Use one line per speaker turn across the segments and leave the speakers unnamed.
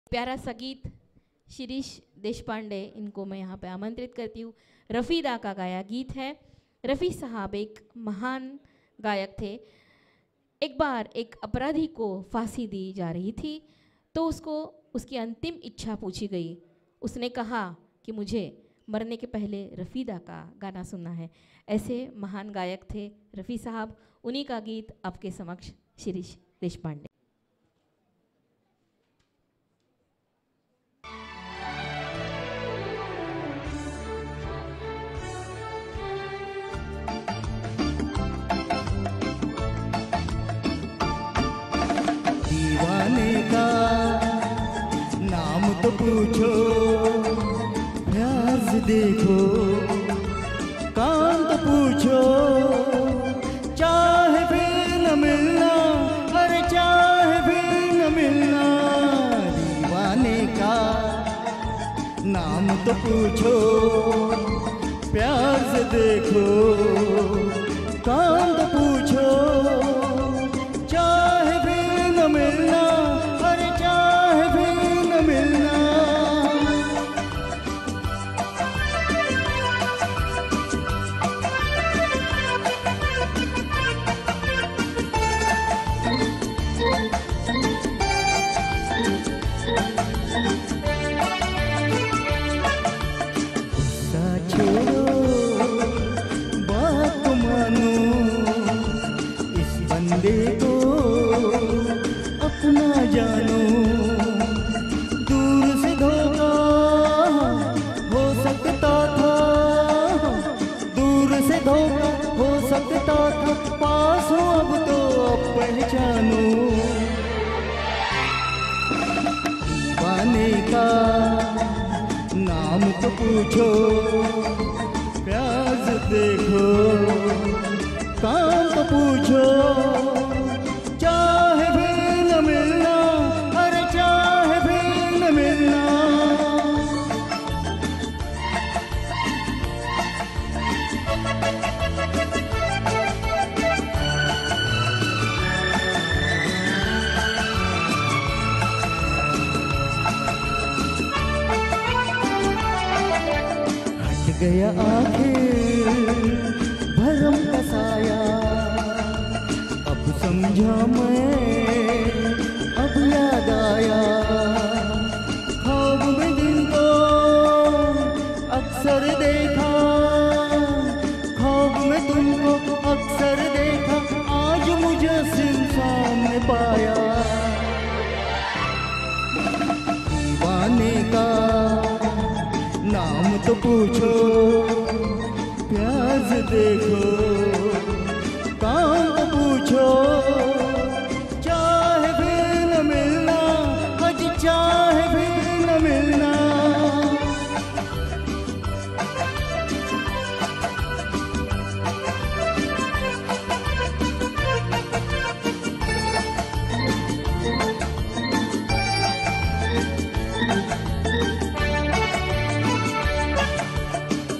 प्यारा सा गीत शिरीष देशपांडे, इनको मैं यहाँ पे आमंत्रित करती हूँ। रफ़ीदा का गाया गीत है। रफ़ी साहब एक महान गायक थे। एक बार एक अपराधी को फांसी दी जा रही थी तो उसको उसकी अंतिम इच्छा पूछी गई। उसने कहा कि मुझे मरने के पहले रफ़ीदा का गाना सुनना है। ऐसे महान गायक थे रफ़ी साहब। उन्हीं का गीत आपके समक्ष शिरीष देशपांडे।
दीवाने का नाम तो पूछो, प्यार से देखो, काम तो पूछो, चाहे भी न मिलना, अरे चाहे भी न मिलना। दीवाने का नाम तो पूछो, प्यार से देखो, काम तो पूछो, चाहे भी न मिलना, अरे चाहे भी न मिलना। गुस्सा छोड़ो, बात मानो, इस बंदे को अपना जानो। दूर से धोखा हो सकता था, दूर से धोखा हो सकता था, पास हो अब तो अब पहचानो। दीवाने का नाम तो पूछो, प्यार से देखो, काम तो पूछो, चाहे भी न मिलना, अरे चाहे भी न मिलना। हट गया आखिर भरम का साया, अब समझा मैं, अब याद आया। ख्वाब में दिन को अक्सर देखा, ख्वाब में तुमको अक्सर देखा, आज मुझे सिर्फ सामने पाया। दीवाने का नाम तो पूछो, प्यार से देखो, काम तो पूछो, चाहे भी न मिलना, आज चाहे भी न मिलना।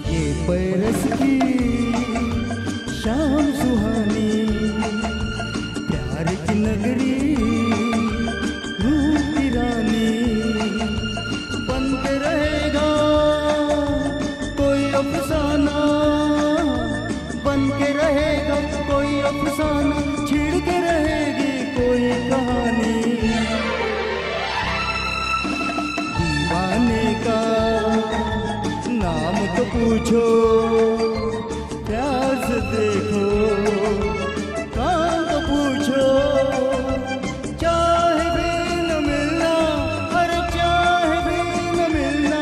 ये बरस की शाम सुहानी, प्यार की नगरी, रूप की रानी, बन के रहेगा कोई अफसाना, बन के रहेगा कोई अफसाना, छिड़ के रहेगी कोई कहानी। दीवाने का नाम तो पूछो, प्यार से देखो, काम तो पूछो, चाहे भी न मिलना, अरे चाहे भी न मिलना।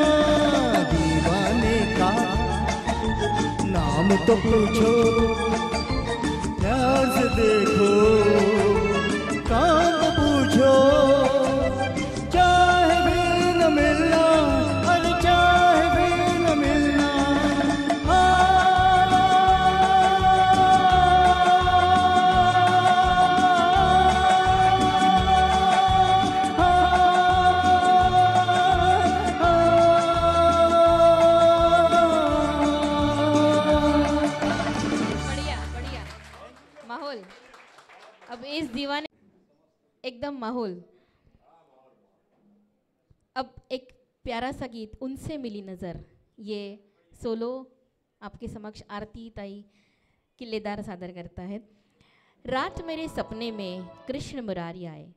दीवाने का नाम तो पूछो, प्यार से देखो, काम तो पूछो, चाहे भी न मिलना, अरे चाहे भी न मिलना।
बढ़िया बढ़िया माहौल। अब इस दीवाने एकदम माहौल। अब एक प्यारा सा गीत उनसे मिली नज़र, ये सोलो आपके समक्ष आरती ताई किल्लेदार सादर करता है। रात मेरे सपने में कृष्ण मुरारी आए,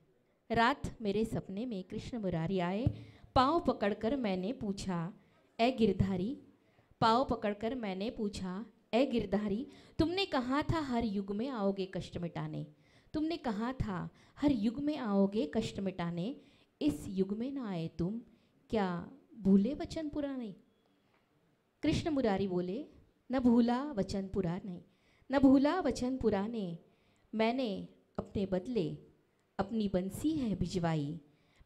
रात मेरे सपने में कृष्ण मुरारी आए, पाँव पकड़कर मैंने पूछा ए गिरधारी, पाँव पकड़कर मैंने पूछा ए गिरधारी, तुमने कहा था हर युग में आओगे कष्ट मिटाने, तुमने कहा था हर युग में आओगे कष्ट मिटाने, इस युग में ना आए तुम, क्या भूले वचन पुराने। कृष्ण मुरारी बोले न भूला वचन पुराने, न भूला वचन पुराने, मैंने अपने बदले अपनी बंसी है भिजवाई,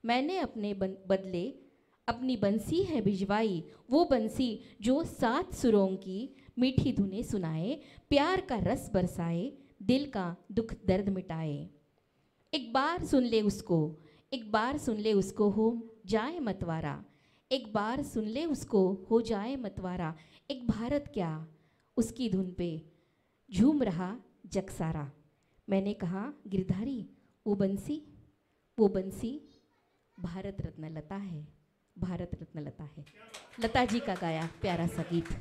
मैंने अपने बदले अपनी बंसी है भिजवाई, वो बंसी जो 7 सुरों की मीठी धुनें सुनाए, प्यार का रस बरसाए, दिल का दुख दर्द मिटाए। एक बार सुन ले उसको, एक बार सुन ले उसको, हो जाए मतवारा, एक बार सुन ले उसको, हो जाए मतवारा, एक भारत क्या उसकी धुन पे झूम रहा जग सारा। मैंने कहा गिरधारी वो बंसी भारत रत्न लता है, भारत रत्न लता है। लता जी का गाया प्यारा सा गीत।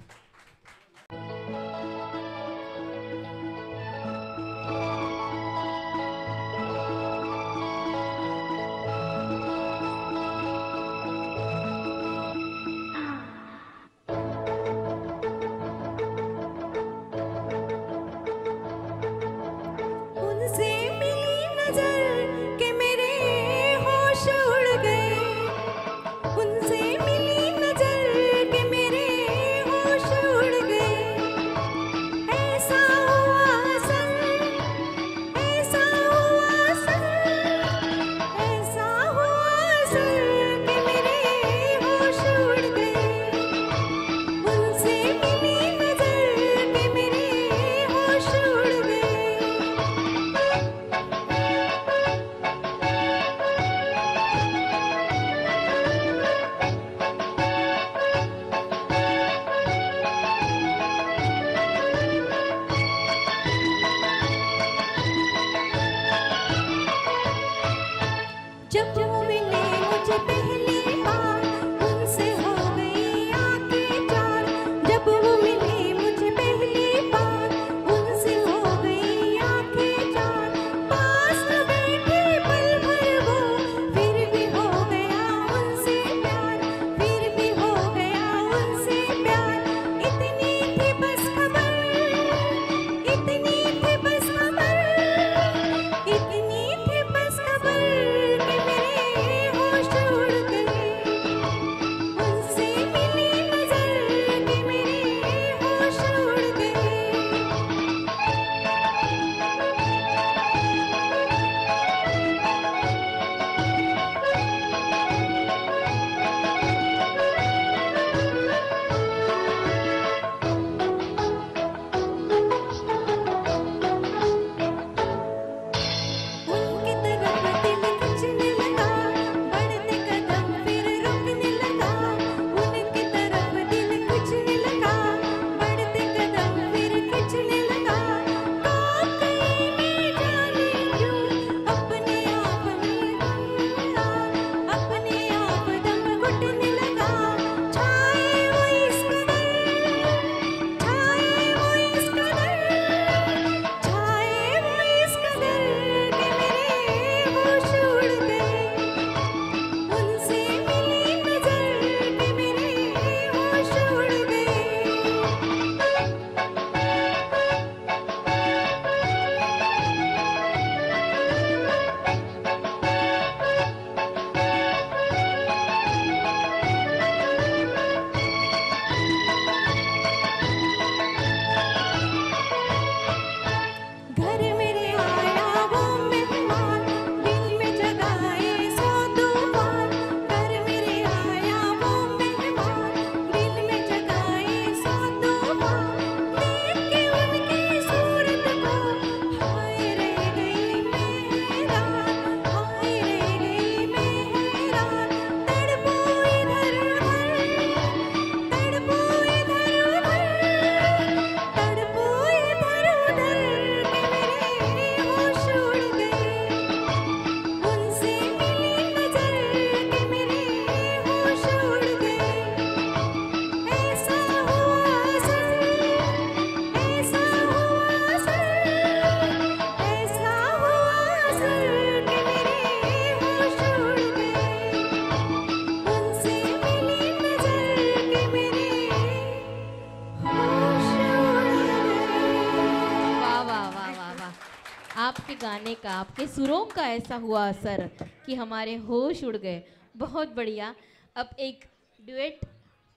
गाने का, आपके सुरों का ऐसा हुआ असर कि हमारे होश उड़ गए। बहुत बढ़िया। अब एक ड्यूएट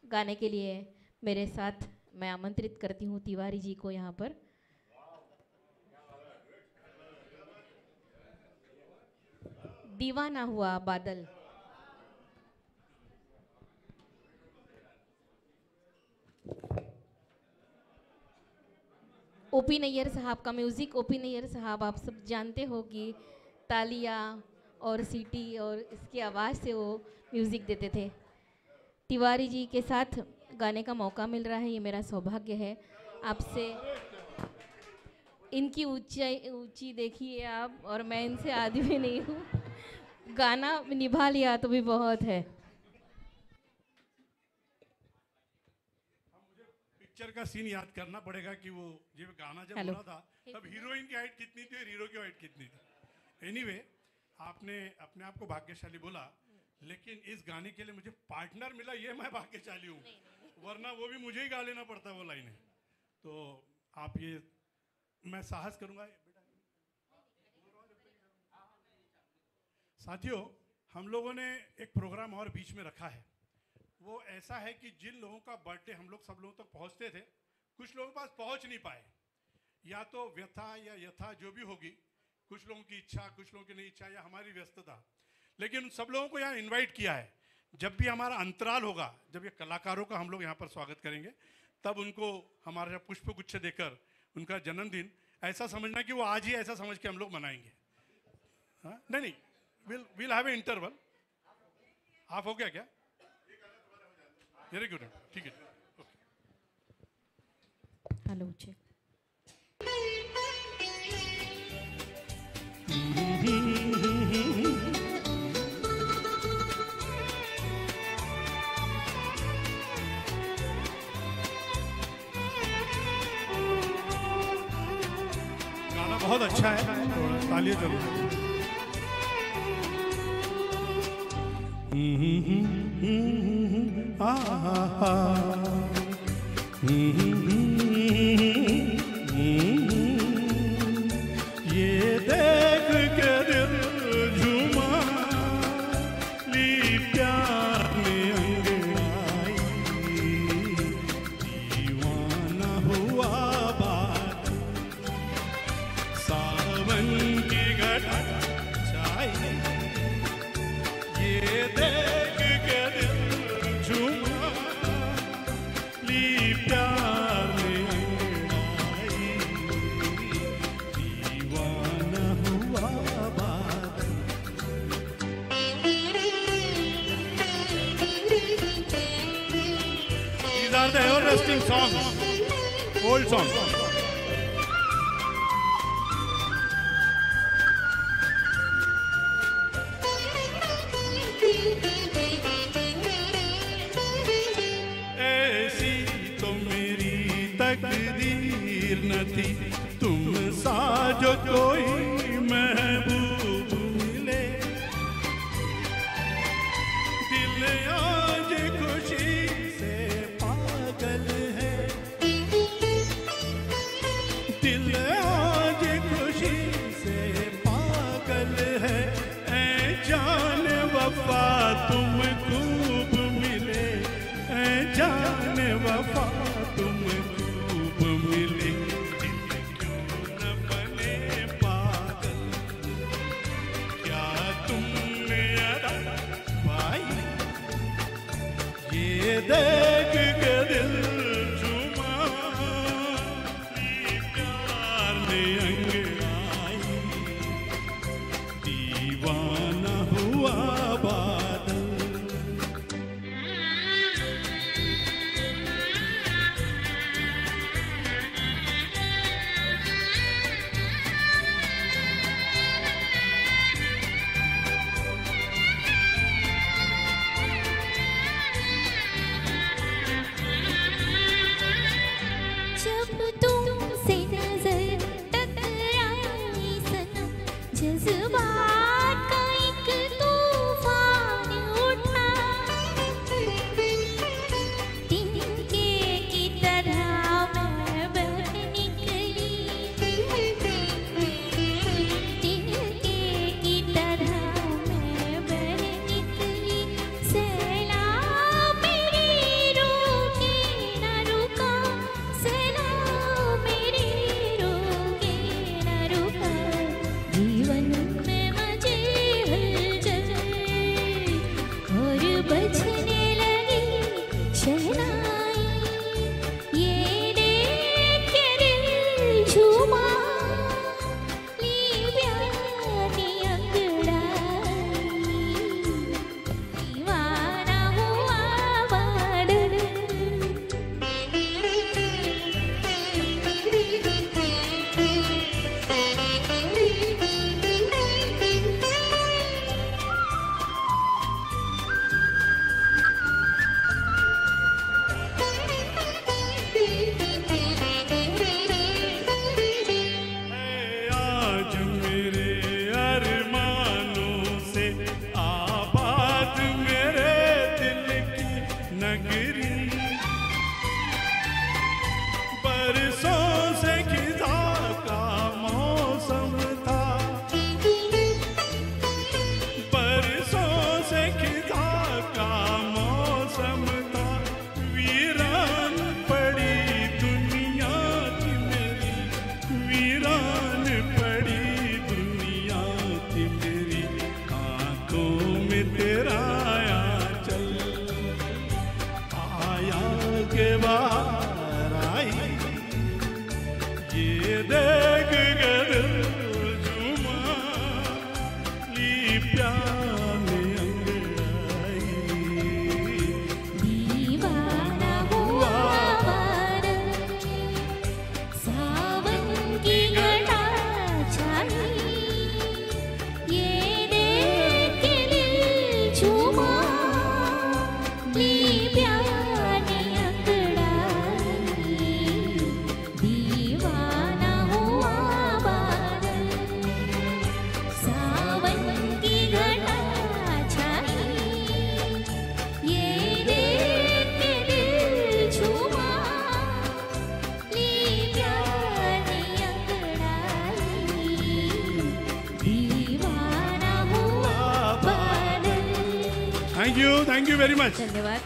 गाने के लिए मेरे साथ मैं आमंत्रित करती हूँ तिवारी जी को यहाँ पर। दीवाना हुआ बादल। ओपी नैयर साहब का म्यूज़िक। ओपी नैयर साहब आप सब जानते हो कि तालियां और सीटी और इसकी आवाज़ से वो म्यूज़िक देते थे। तिवारी जी के साथ गाने का मौका मिल रहा है, ये मेरा सौभाग्य है। आपसे इनकी ऊंची देखिए आप, और मैं इनसे आदी भी नहीं हूँ। गाना निभा लिया तो भी बहुत है।
पिक्चर का सीन याद करना पड़ेगा कि वो जब गाना जब बोला था तब हीरोइन की हाइट कितनी थी और हीरो की हाइट कितनी थी। एनीवे, आपने अपने आप को भाग्यशाली बोला, लेकिन इस गाने के लिए मुझे पार्टनर मिला, ये मैं भाग्यशाली हूँ, वरना वो भी मुझे ही गा लेना पड़ता वो लाइनें। तो आप ये, मैं साहस करूँगा। साथियों, हम लोगों ने एक प्रोग्राम और बीच में रखा है। वो ऐसा है कि जिन लोगों का बर्थडे हम लोग सब लोगों तक पहुंचते थे, कुछ लोगों के पास पहुंच नहीं पाए, या तो व्यथा या यथा जो भी होगी, कुछ लोगों की इच्छा, कुछ लोगों की नहीं इच्छा, या हमारी व्यस्तता। लेकिन उन सब लोगों को यहाँ इनवाइट किया है। जब भी हमारा अंतराल होगा, जब ये कलाकारों का हम लोग यहाँ पर स्वागत करेंगे, तब उनको हमारा पुष्प गुच्छ देकर उनका जन्मदिन ऐसा समझना कि वो आज ही ऐसा समझ के हम लोग मनाएंगे। हाँ, नहीं, will have a interval. Half हो गया क्या? वेरी गुड, ठीक है।
Hello check.
गाना बहुत अच्छा है, तालियां जरूर। ये देख के दिल झूमा, ली प्यार में अंगड़ाई, दीवाना हुआ बात, सावन की घटा छाई, ये देख के दिल झूमा, ली प्यार में अंगड़ाई, दीवाना हुआ बादल। These are the everlasting songs, old songs. ऐसी तो मेरी तकदीर न थी, तुम सा जो कोई महबूब मिले, दिल आज खुशी से पागल है, दिल आज खुशी से पागल है, ऐ जान वफा तुम खूब मिले, ऐ जान वफा तुम खूब मिले, दिल क्यों न बने पागल, क्या तुमने अदा पाई, ये देख के दिल झूमा, प्यार ने अंगड़ाई, दीवाना हुआ बादल। नगरी बरसों से खिजा का मौसम था, बरसों से खिजा का मौसम था। वीरान पड़ी दुनिया थी मेरी, वीरान पड़ी दुनिया थी मेरी। आंखों में तेरा आया चल आया के बाहर आई, ये देख कर जुमा ली प्यार में अंगड़ाई।
दीवाना हुआ बादल, सावन की घटा छाई, ये देख के दिल झूमा, ली प्यार ने अंगड़ाई। दीवाना हुआ बादल, सावन की घटा छाई, ये देख के दिल झूमा, ली प्यार ने अंगड़ाई। दीवाना हुआ बादल।
Thank you very much.
धन्यवाद।